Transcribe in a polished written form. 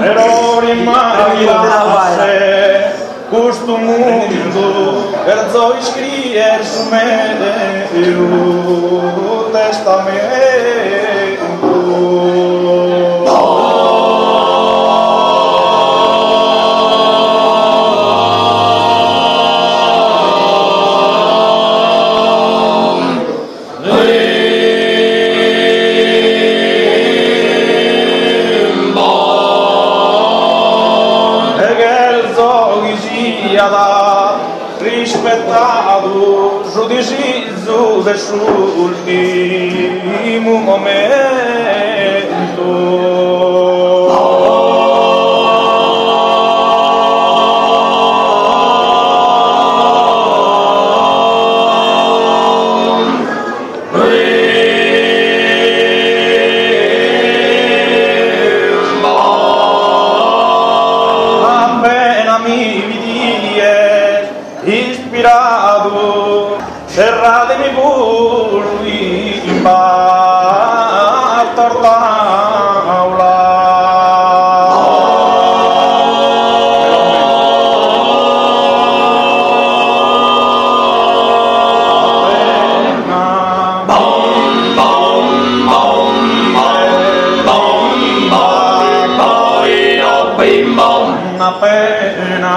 Pero rimane questo mondo per zoi scrivere su me il testamento. Rispettato giudizio del suo ultimo momento. Appena mi vidi ispirato, serratemi pure in tavola. Appena